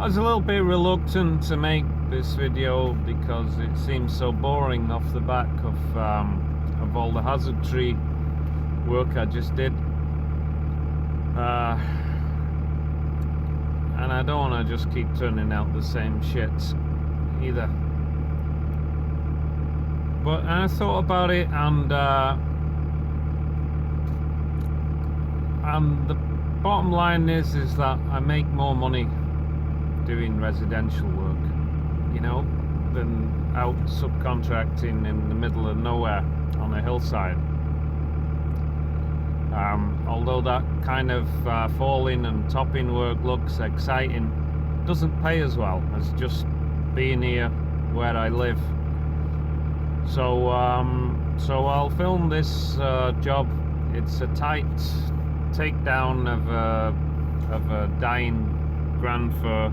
I was a little bit reluctant to make this video because it seems so boring off the back of all the hazard tree work I just did, and I don't want to just keep turning out the same shit either. But I thought about it, and the bottom line is that I make more money doing residential work, you know, than out subcontracting in the middle of nowhere on a hillside. Although that kind of falling and topping work looks exciting, it doesn't pay as well as just being here where I live. So I'll film this job. It's a tight takedown of a dying grand fir,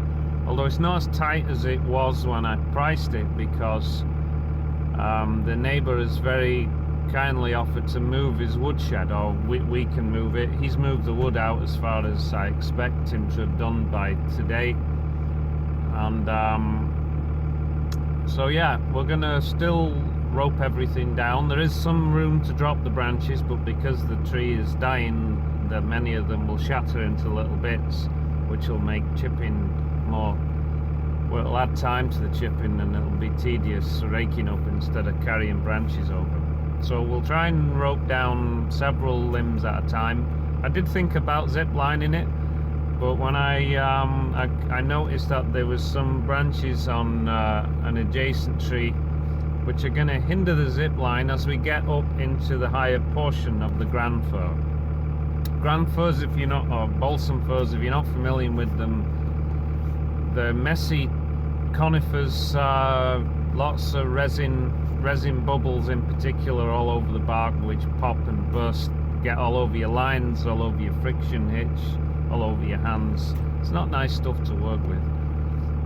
although it's not as tight as it was when I priced it, because the neighbour has very kindly offered to move his woodshed, or we can move it. He's moved the wood out as far as I expect him to have done by today, and so yeah, we're gonna still rope everything down. There is some room to drop the branches, but because the tree is dying, that many of them will shatter into little bits, which will make chipping more, well, it'll add time to the chipping, and it'll be tedious raking up instead of carrying branches over. So we'll try and rope down several limbs at a time. I did think about zip lining it, but when I noticed that there was some branches on an adjacent tree which are going to hinder the zip line as we get up into the higher portion of the grand fir. Grand firs, if you're not, or balsam firs, if you're not familiar with them, they're messy conifers, lots of resin bubbles in particular all over the bark, which pop and burst, get all over your lines, all over your friction hitch, all over your hands. It's not nice stuff to work with.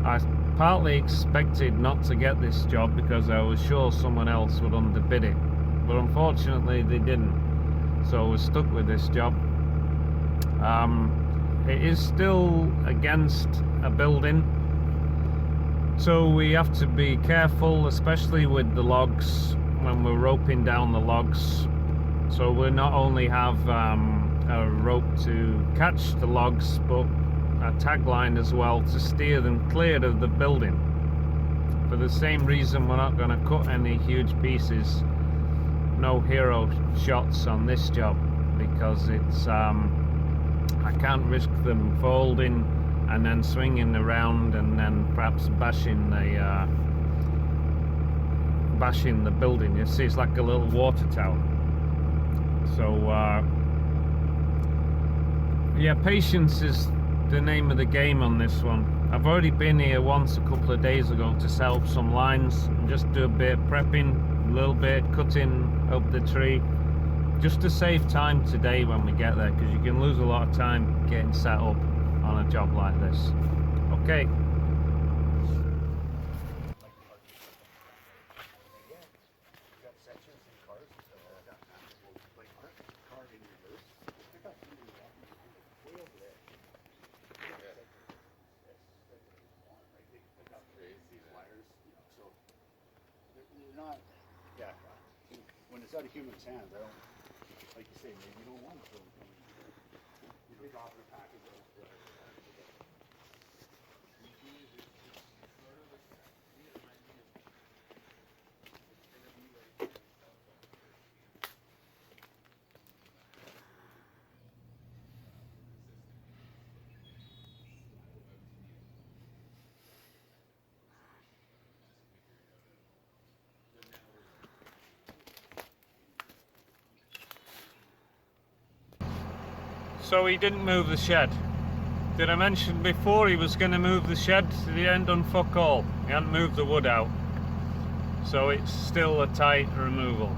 I partly expected not to get this job because I was sure someone else would underbid it, but unfortunately they didn't, so we're stuck with this job. It is still against a building, so we have to be careful, especially with the logs when we're roping down the logs. So we not only have a rope to catch the logs, but a tag line as well to steer them clear of the building. For the same reason, we're not going to cut any huge pieces, no hero shots on this job, because it's I can't risk them folding and then swinging around and then perhaps bashing the building. You see, it's like a little water tower. So yeah, patience is the name of the game on this one. I've already been here once a couple of days ago to set up some lines and just do a bit of prepping, a little bit cutting up the tree, just to save time today when we get there, because you can lose a lot of time getting set up on a job like this. Okay. When it's out of human's hands, I don't, like you say, maybe you don't want to throw them. You know, drop in a package. So he didn't move the shed. Did I mention before he was going to move the shed? He hadn't done fuck all. He hadn't moved the wood out. So it's still a tight removal.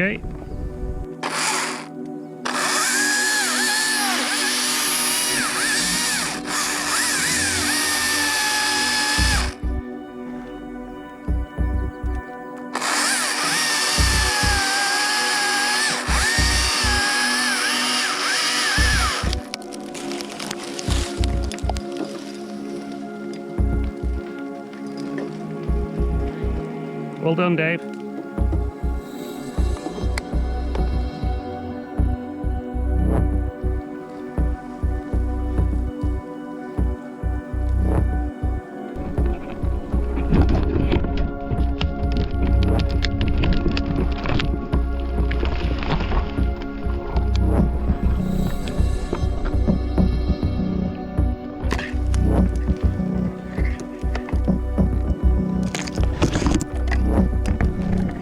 Okay. Well done, Dave.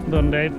Done, Dave.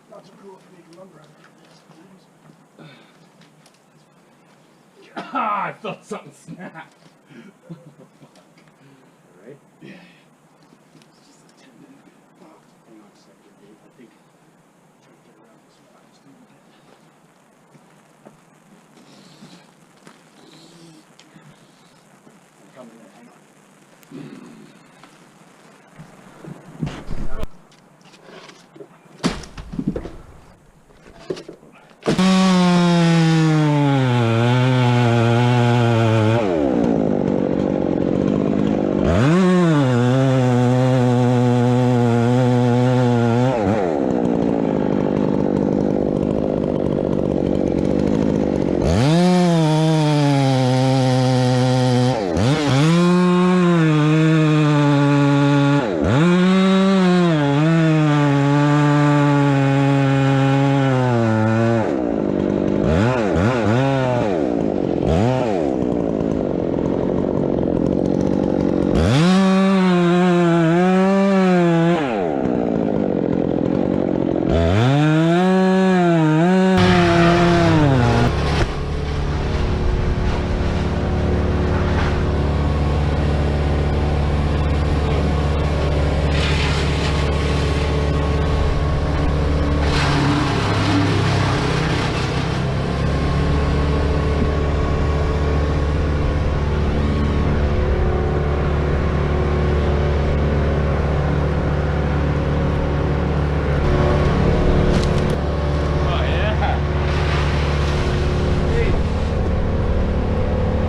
Not so cool for making lumber out of this. Ah, I thought something snapped. Alright.